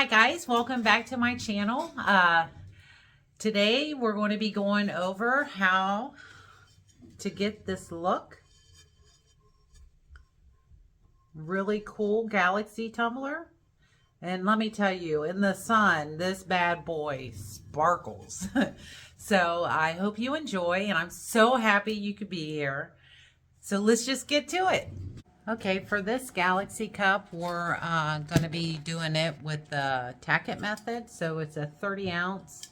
Hi guys, welcome back to my channel. Today we're going to be going over how to get this look. Really cool galaxy tumbler. And let me tell you, in the sun, this bad boy sparkles. So I hope you enjoy, and I'm so happy you could be here. So let's just get to it. Okay, for this galaxy cup, we're going to be doing it with the tack it method. So it's a 30 ounce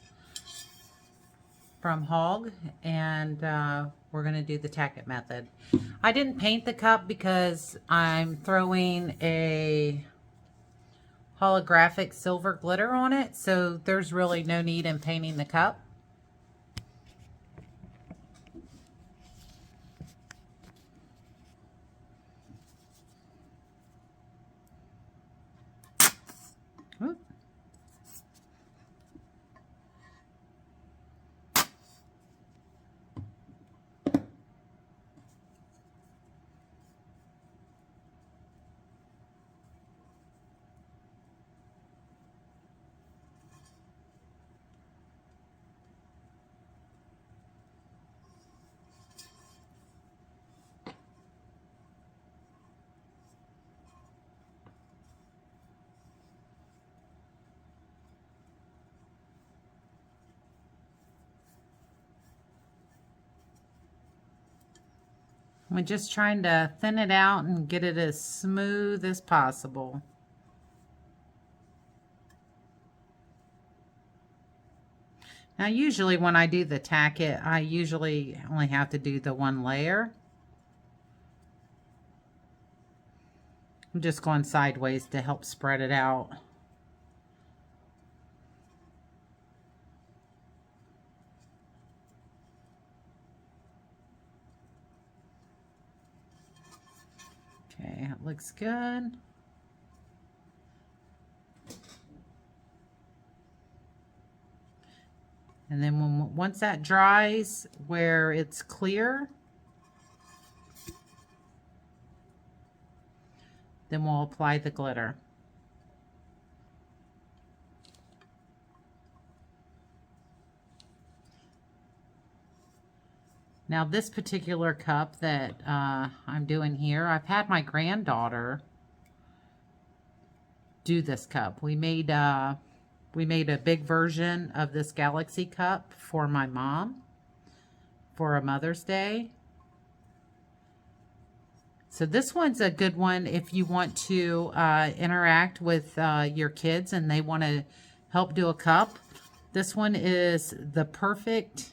from Hog, and we're going to do the tack it method. I didn't paint the cup because I'm throwing a holographic silver glitter on it, so there's really no need in painting the cup. Ooh. I'm just trying to thin it out and get it as smooth as possible. Now usually when I do the tack it, I usually only have to do the one layer. I'm just going sideways to help spread it out. Okay, it looks good. And then once that dries where it's clear, then we'll apply the glitter. Now this particular cup that I'm doing here, I've had my granddaughter do this cup. We made a big version of this galaxy cup for my mom for a Mother's Day. So this one's a good one if you want to interact with your kids and they want to help do a cup. This one is the perfect,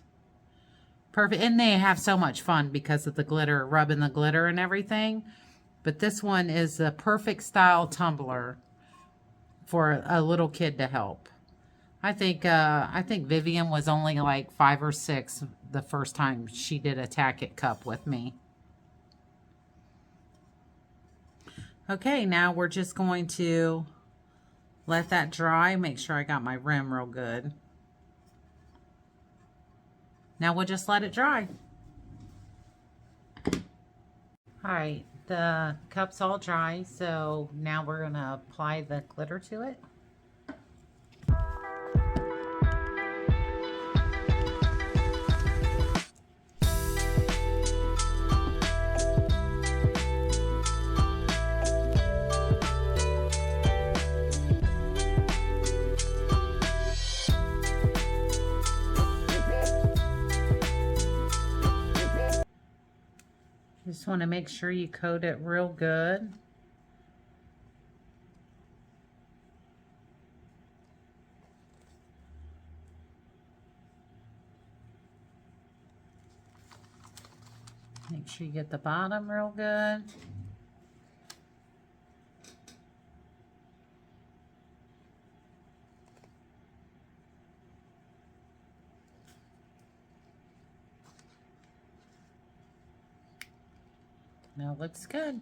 and they have so much fun because of the glitter, rubbing the glitter and everything. But this one is the perfect style tumbler for a little kid to help. I think Vivian was only like 5 or 6 the first time she did a tack it cup with me. Okay, now we're just going to let that dry. Make sure I got my rim real good. Now we'll just let it dry. All right, the cup's all dry, so now we're gonna apply the glitter to it. Just want to make sure you coat it real good. Make sure you get the bottom real good. Now it looks good.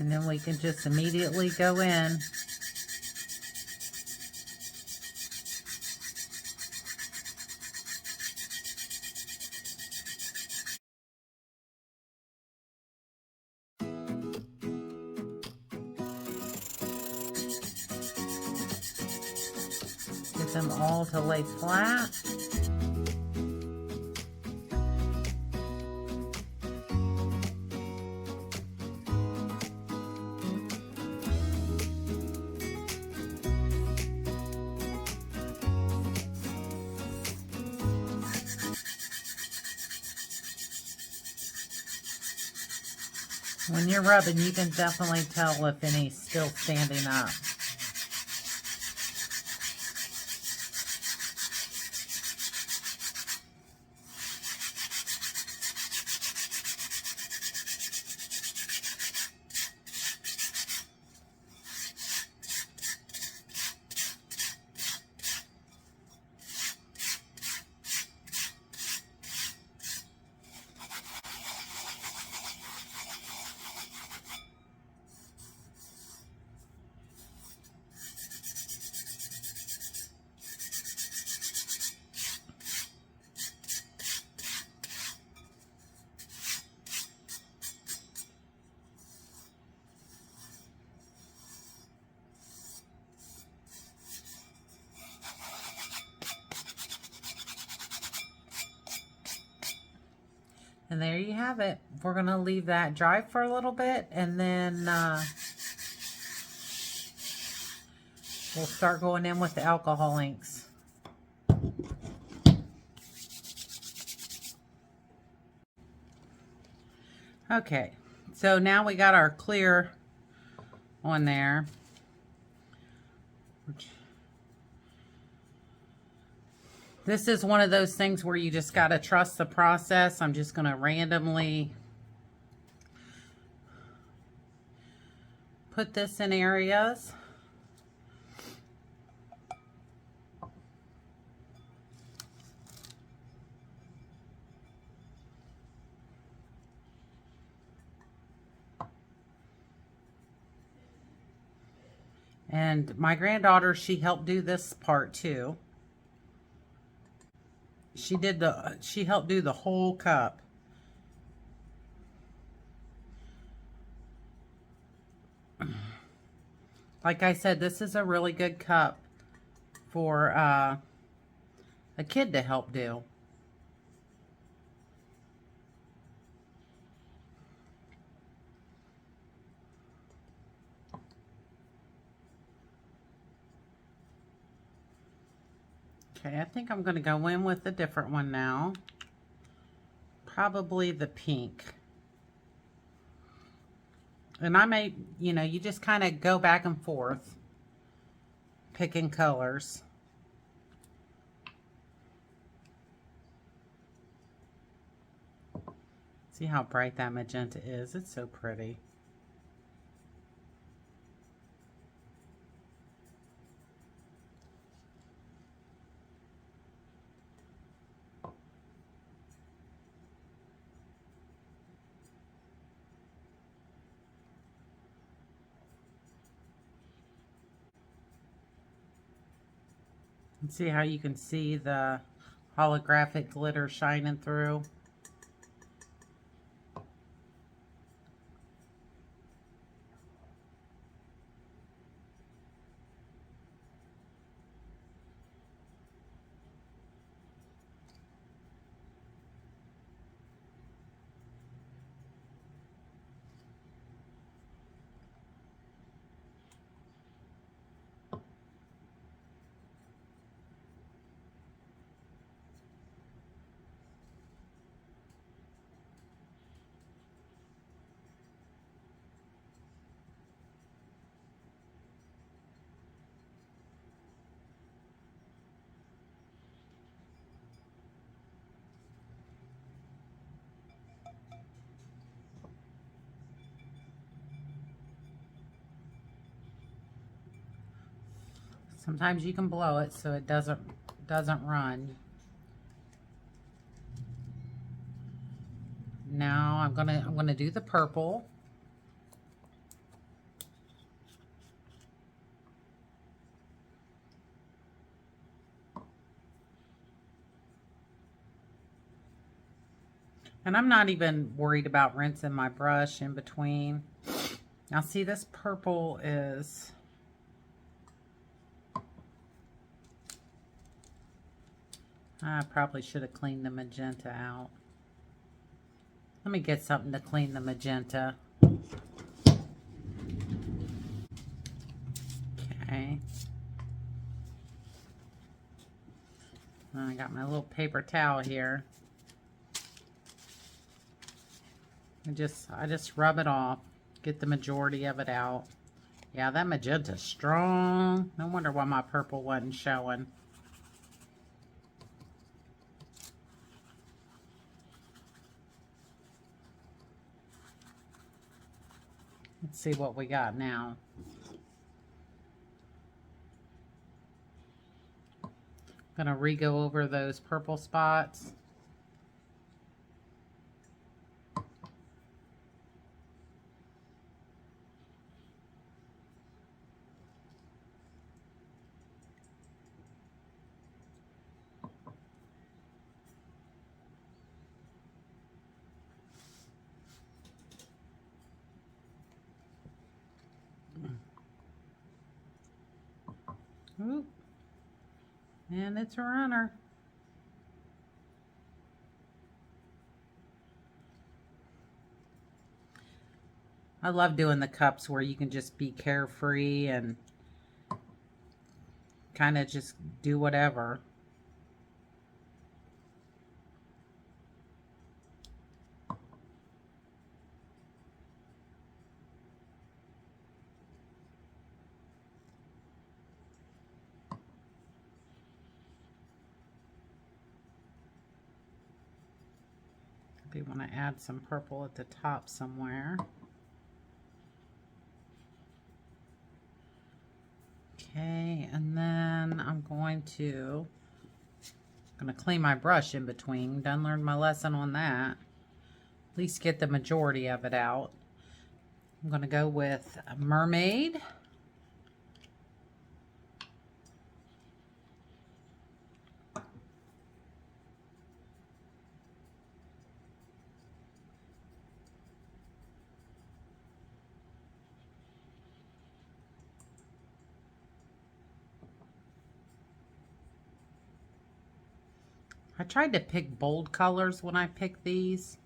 And then we can just immediately go in. Get them all to lay flat. When you're rubbing, you can definitely tell if any's still standing up. And there you have it. We're going to leave that dry for a little bit, and then we'll start going in with the alcohol inks. Okay, so now we got our clear on there. This is one of those things where you just got to trust the process. I'm just going to randomly put this in areas. And my granddaughter, she helped do this part too. She helped do the whole cup. Like I said, this is a really good cup for a kid to help do. Okay, I think I'm going to go in with a different one now. Probably the pink. And I may, you know, you just kind of go back and forth picking colors. See how bright that magenta is? It's so pretty. And see how you can see the holographic glitter shining through. Sometimes you can blow it so it doesn't run. Now I'm gonna do the purple. And I'm not even worried about rinsing my brush in between. Now see, this purple is... I probably should have cleaned the magenta out. Let me get something to clean the magenta. Okay. I got my little paper towel here. I just rub it off, get the majority of it out. Yeah, that magenta's strong. No wonder why my purple wasn't showing. Let's see what we got now. I'm gonna re-go over those purple spots. Oop. And it's a runner. I love doing the cups where you can just be carefree and kind of just do whatever. We want to add some purple at the top somewhere. Okay, and then I'm going to clean my brush in between. Done learned my lesson on that. At least get the majority of it out. I'm going to go with Mermaid. I tried to pick bold colors when I picked these.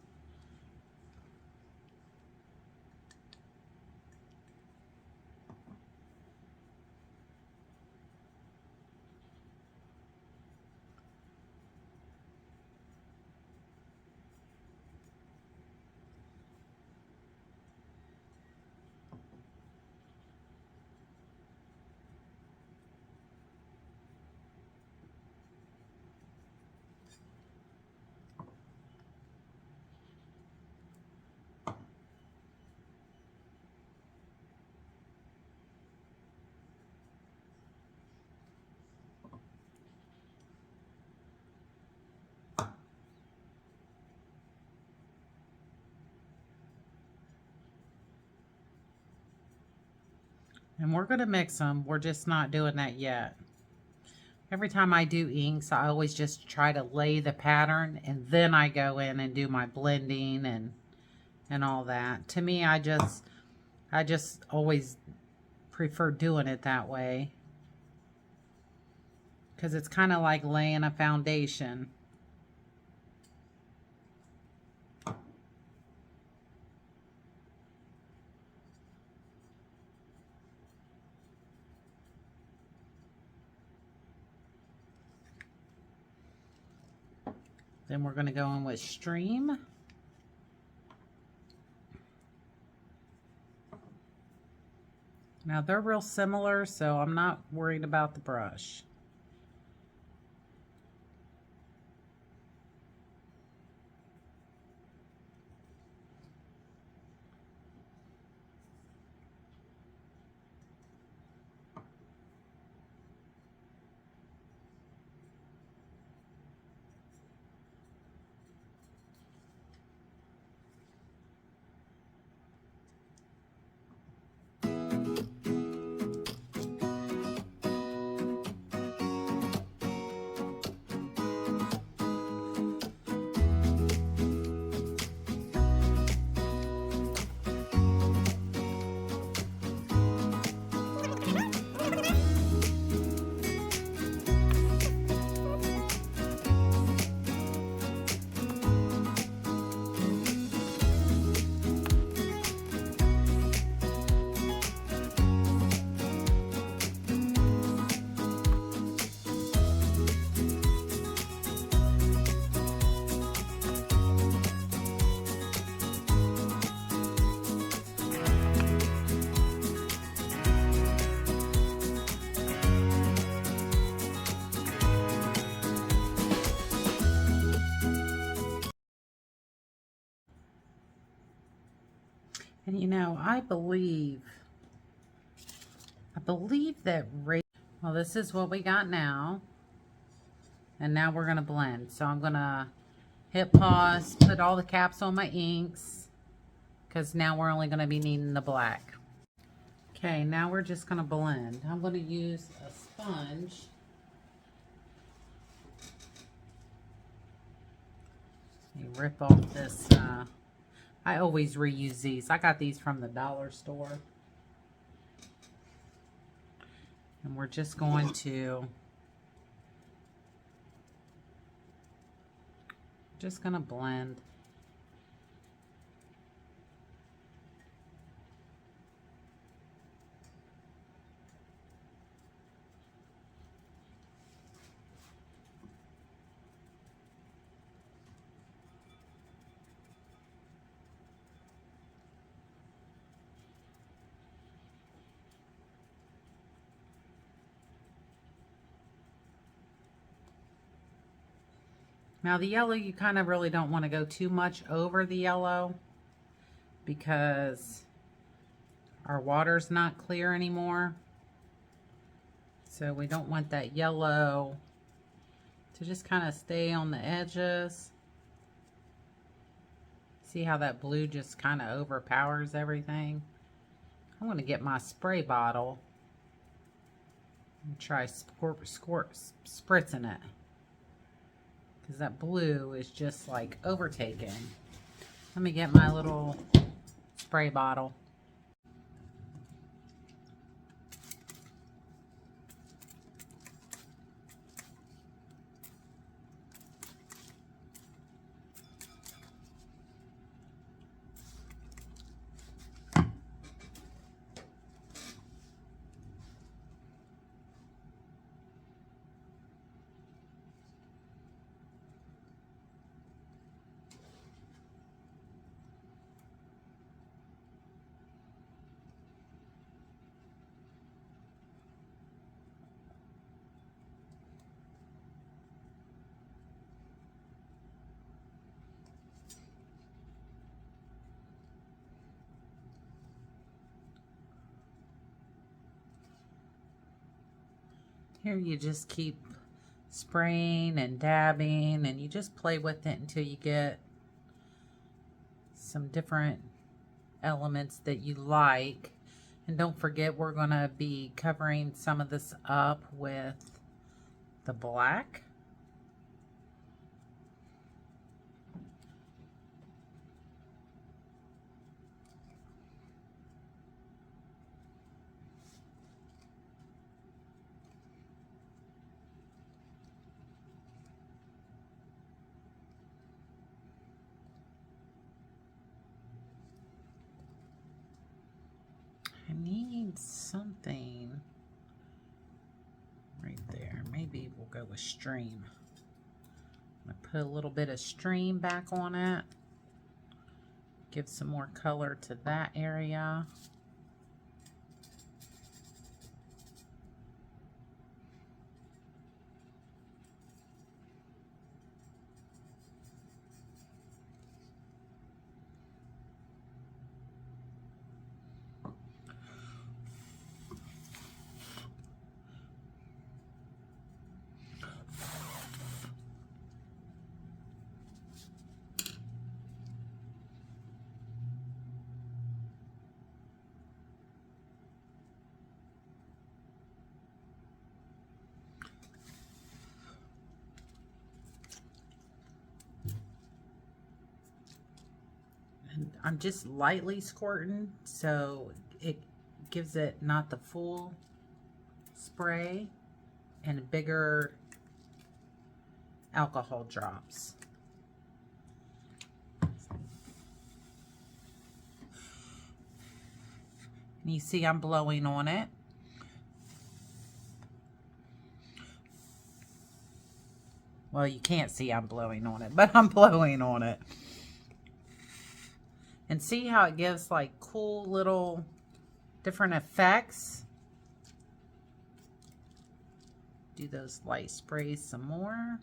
And we're going to mix them. We're just not doing that yet. Every time I do inks, I always just try to lay the pattern and then I go in and do my blending and all that. To me, I just always prefer doing it that way. Because it's kind of like laying a foundation. Then we're going to go in with Stream. Now they're real similar, so I'm not worried about the brush. And you know, I believe that well, this is what we got now. And now we're going to blend. So I'm going to hit pause, put all the caps on my inks, because now we're only going to be needing the black. Okay, now we're just going to blend. I'm going to use a sponge. You rip off this. I always reuse these. I got these from the dollar store. And we're just going to blend. Now the yellow, you kind of really don't want to go too much over the yellow because our water's not clear anymore. So we don't want that yellow to just kind of stay on the edges. See how that blue just kind of overpowers everything? I'm going to get my spray bottle and try spritzing it. Because that blue is just like overtaken. Let me get my little spray bottle. Here you just keep spraying and dabbing, and you just play with it until you get some different elements that you like. And don't forget, we're going to be covering some of this up with the black. I need something right there. Maybe we'll go with stream. I'm going to put a little bit of stream back on it. Give some more color to that area. I'm just lightly squirting so it gives it not the full spray and bigger alcohol drops. And you see I'm blowing on it. Well, you can't see I'm blowing on it, but I'm blowing on it. And see how it gives like cool little different effects. Do those light sprays some more.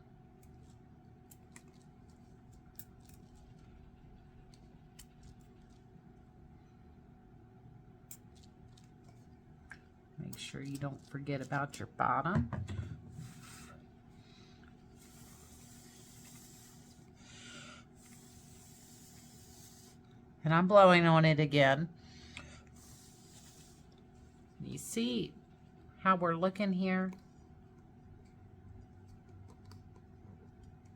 sure you don't forget about your bottom. And I'm blowing on it again. You see how we're looking here?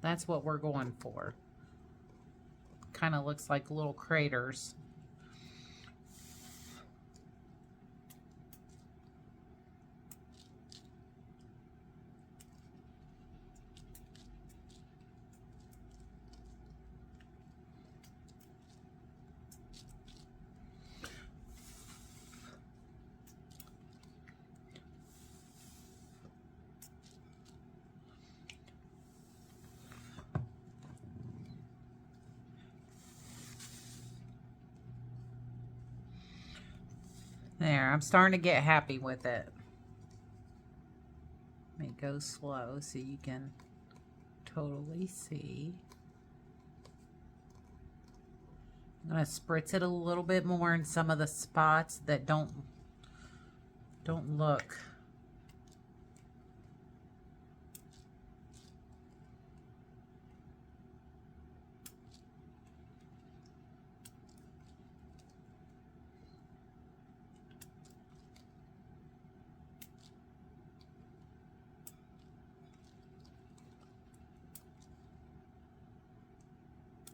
That's what we're going for. Kind of looks like little craters. There, I'm starting to get happy with it. Let me go slow so you can totally see. I'm going to spritz it a little bit more in some of the spots that don't look.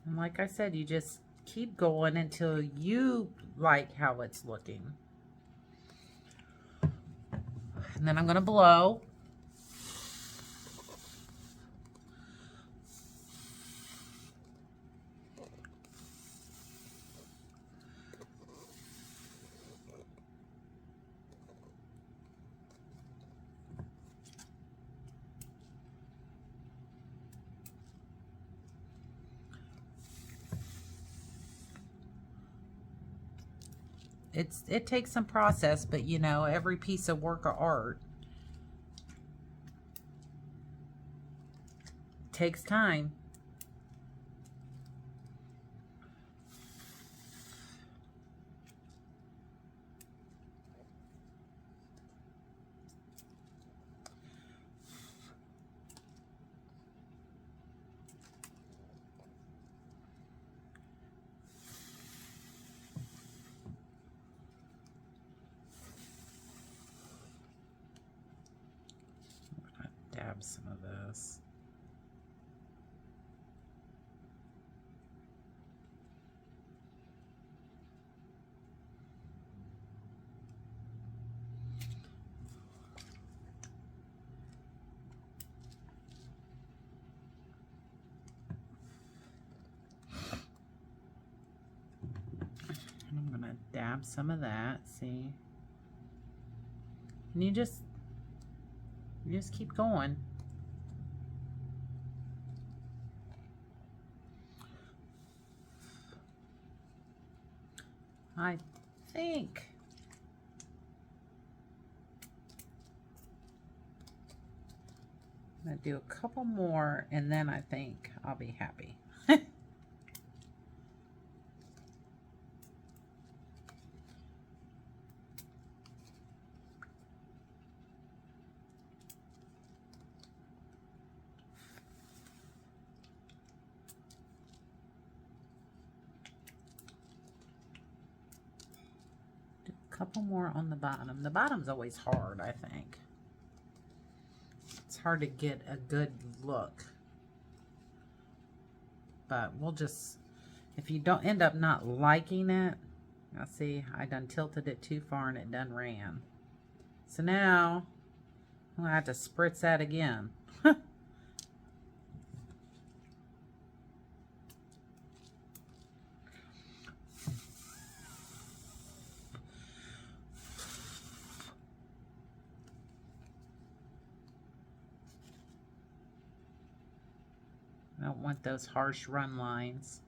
And like I said, you just keep going until you like how it's looking. And then I'm going to blow. It takes some process, but you know, every piece of work of art takes time. Dab some of this. And I'm gonna dab some of that, see? And you just keep going. I think I'm gonna do a couple more and then I think I'll be happy. Couple more on the bottom. The bottom's always hard, I think. It's hard to get a good look. But we'll just, if you don't end up not liking it, I see I done tilted it too far and it done ran. So now I'm gonna have to spritz that again. I don't want those harsh run lines.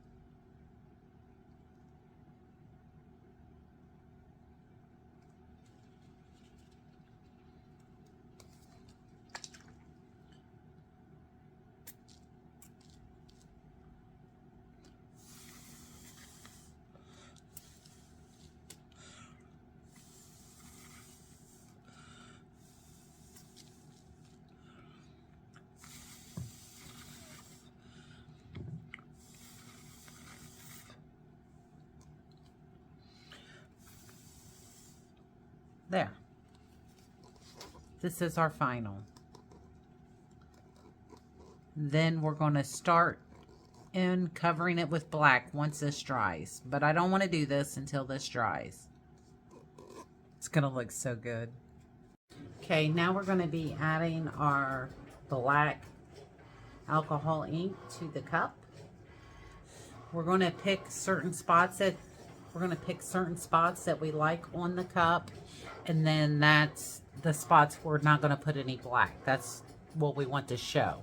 There. This is our final. Then we're going to start in covering it with black once this dries. But I don't want to do this until this dries. It's going to look so good. Okay, now we're going to be adding our black alcohol ink to the cup. We're going to pick certain spots that we like on the cup, and then that's the spots we're not going to put any black. That's what we want to show.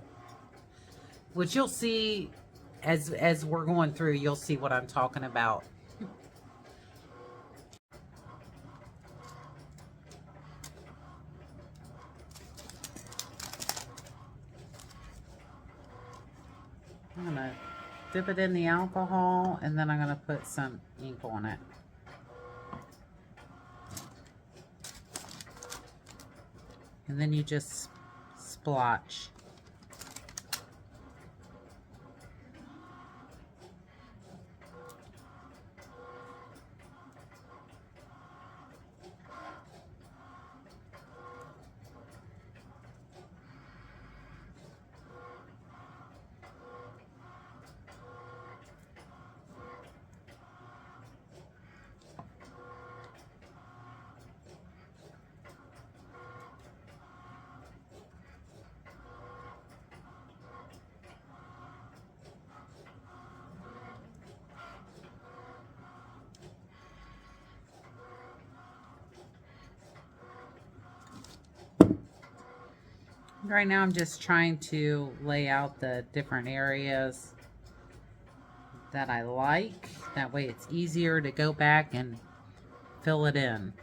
Which you'll see as we're going through, you'll see what I'm talking about. I'm going to dip it in the alcohol, and then I'm going to put some ink on it. And then you just splotch. Right now I'm just trying to lay out the different areas that I like. That way it's easier to go back and fill it in.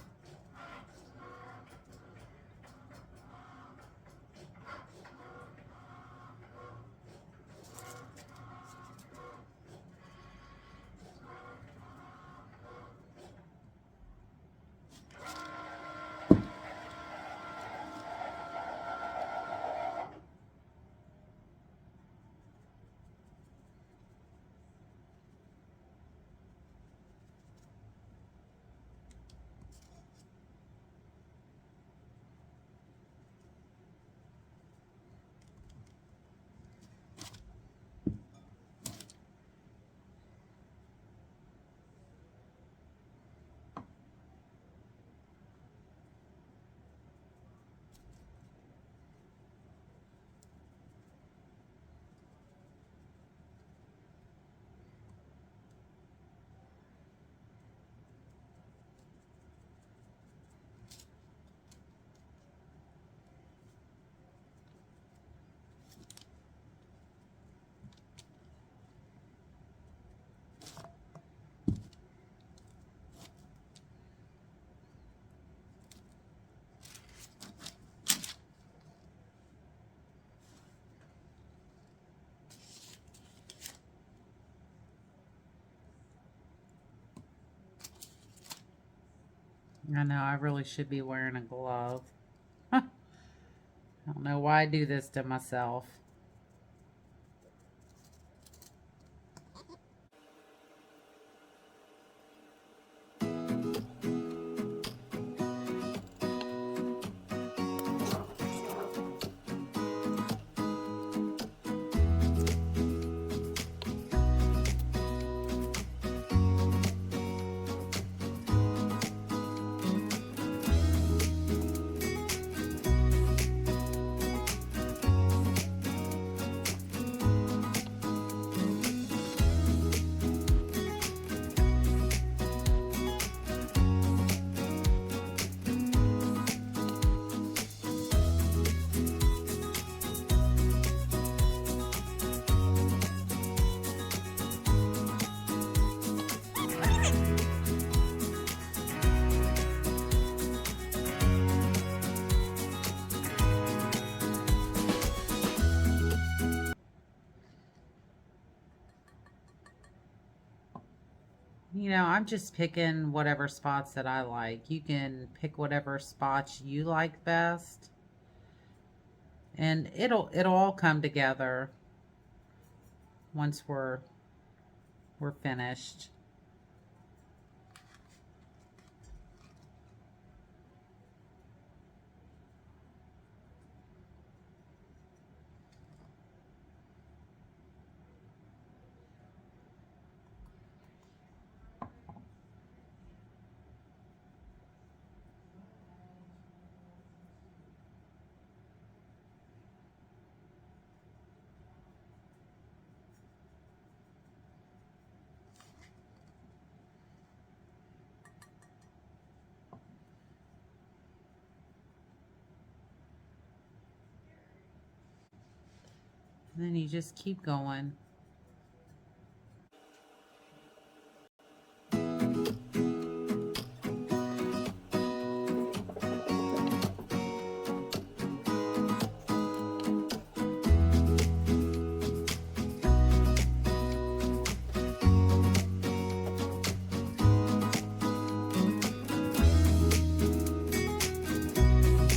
I know, I really should be wearing a glove. I don't know why I do this to myself. You know, I'm just picking whatever spots that I like. You can pick whatever spots you like best. And it'll all come together once we're finished. And then you just keep going.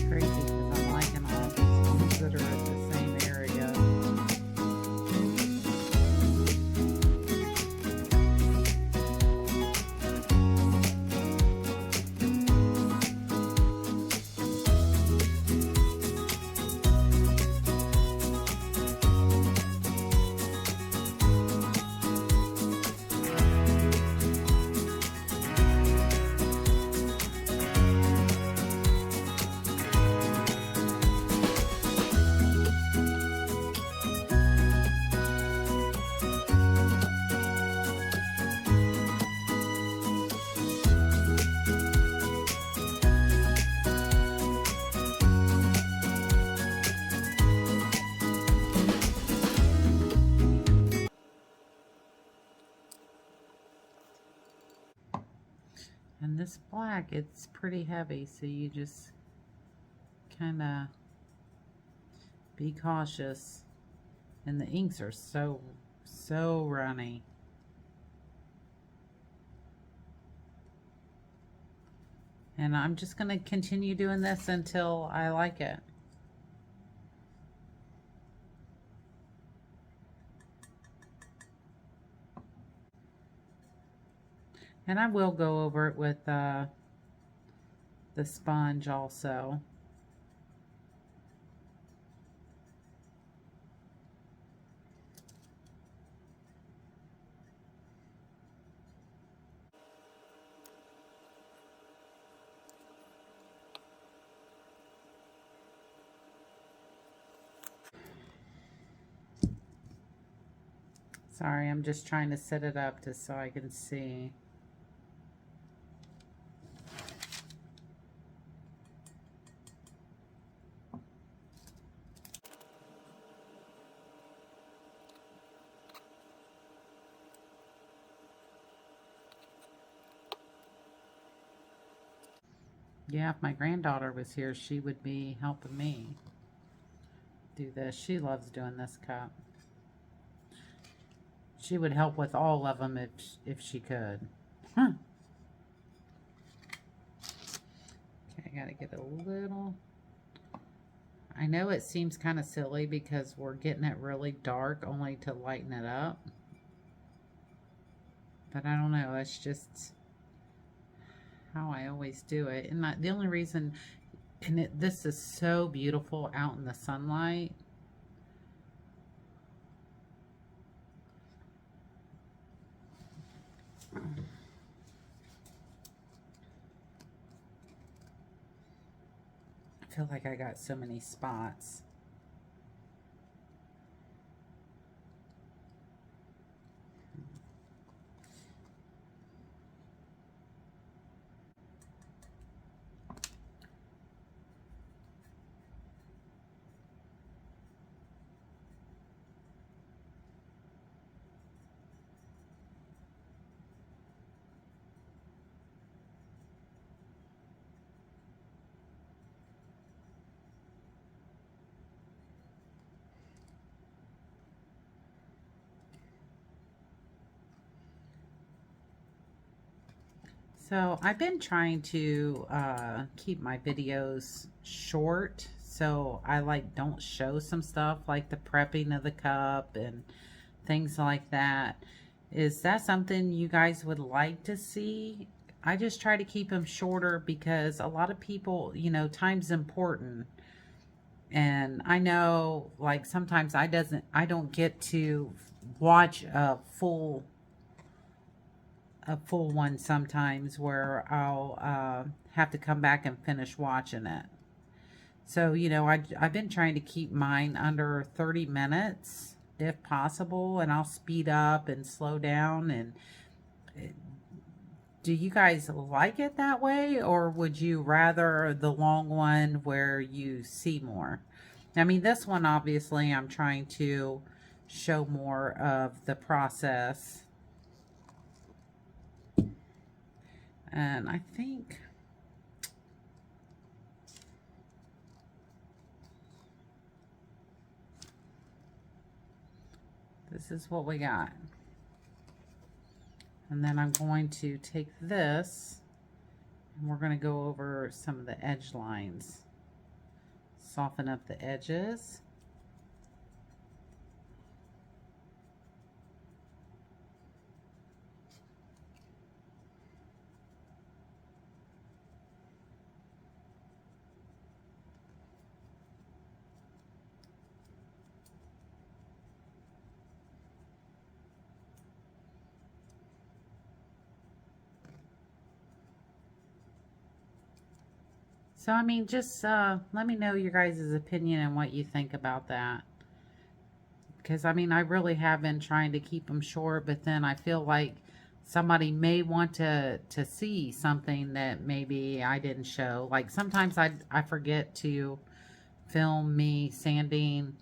Crazy because I'm liking all these ones that are at the same area. And this black, it's pretty heavy, so you just kind of be cautious. And the inks are so runny. And I'm just going to continue doing this until I like it. And I will go over it with the sponge also. Sorry, I'm just trying to set it up just so I can see. Yeah, if my granddaughter was here, she would be helping me do this. She loves doing this cup. She would help with all of them if she could. Huh. Okay, I gotta get a little... I know it seems kind of silly because we're getting it really dark only to lighten it up. But I don't know, it's just how I always do it. And the only reason, and this is so beautiful out in the sunlight. I feel like I got so many spots. So I've been trying to keep my videos short, so I don't show some stuff like the prepping of the cup and things like that. Is that something you guys would like to see? I just try to keep them shorter because a lot of people, you know, time's important. And I know like sometimes I don't get to watch a full one sometimes where I'll have to come back and finish watching it. So, you know, I've been trying to keep mine under 30 minutes if possible, and I'll speed up and slow down. And do you guys like it that way, or would you rather the long one where you see more? I mean, this one, obviously, I'm trying to show more of the process. And I think this is what we got. And then I'm going to take this and we're going to go over some of the edge lines. Soften up the edges. So, I mean, just let me know your guys' opinion and what you think about that. Because, I mean, I really have been trying to keep them short, but then I feel like somebody may want to see something that maybe I didn't show. Like, sometimes I forget to film me sanding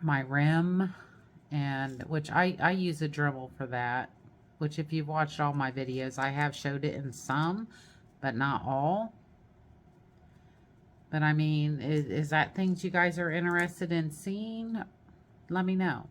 my rim, and which I use a Dremel for that. Which, if you've watched all my videos, I have showed it in some, but not all. But I mean, is that things you guys are interested in seeing? Let me know.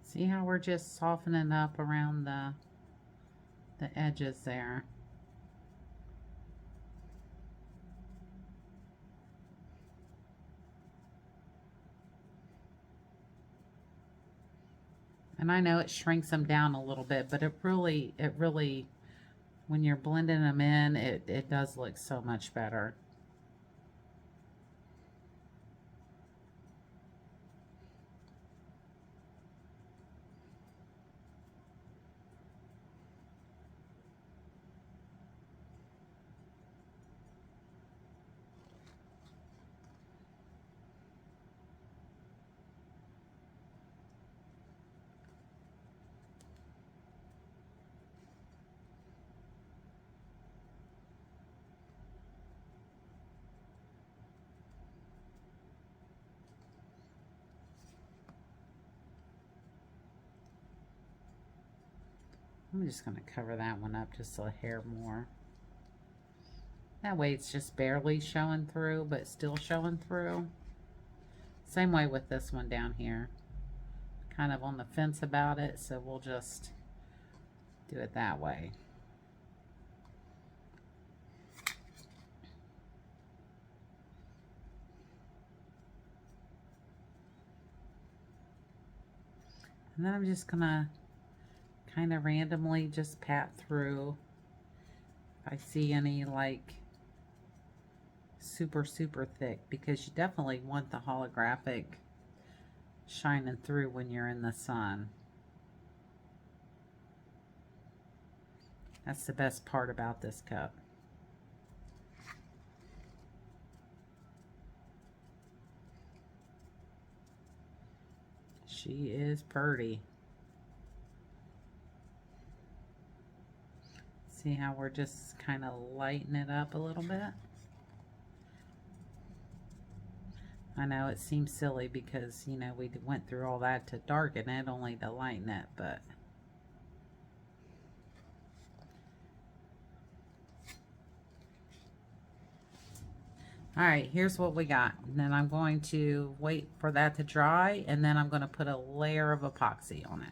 See how we're just softening up around the edges there. And I know it shrinks them down a little bit, but it really, when you're blending them in, it does look so much better. I'm just going to cover that one up just a hair more. That way it's just barely showing through, but still showing through. Same way with this one down here. Kind of on the fence about it, so we'll just do it that way. And then I'm just going to kind of randomly just pat through if I see any like super thick, because you definitely want the holographic shining through when you're in the sun. That's the best part about this cup. She is pretty. See how we're just kind of lightening it up a little bit? I know it seems silly because, you know, we went through all that to darken it, only to lighten it, but alright, here's what we got. And then I'm going to wait for that to dry, and then I'm going to put a layer of epoxy on it.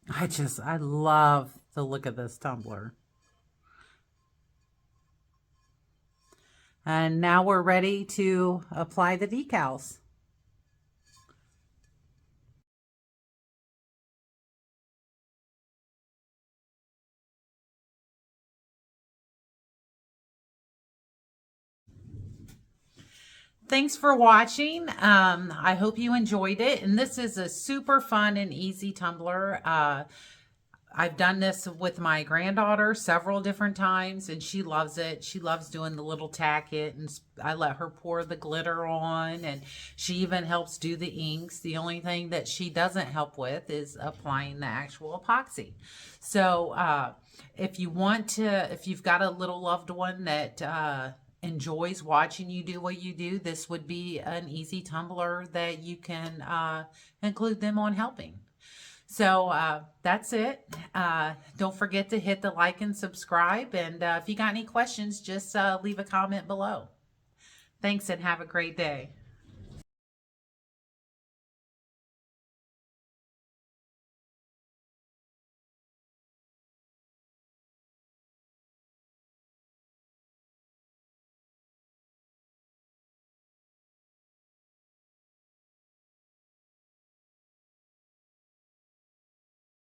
I love the look of this tumbler. And now we're ready to apply the decals. Thanks for watching. I hope you enjoyed it. And this is a super fun and easy tumbler. I've done this with my granddaughter several different times, and she loves it. She loves doing the little tack it, and I let her pour the glitter on, and she even helps do the inks. The only thing that she doesn't help with is applying the actual epoxy. So if you want to, if you've got a little loved one that enjoys watching you do what you do, this would be an easy tumbler that you can include them on helping. So that's it. Don't forget to hit the like and subscribe. And if you got any questions, just leave a comment below. Thanks and have a great day.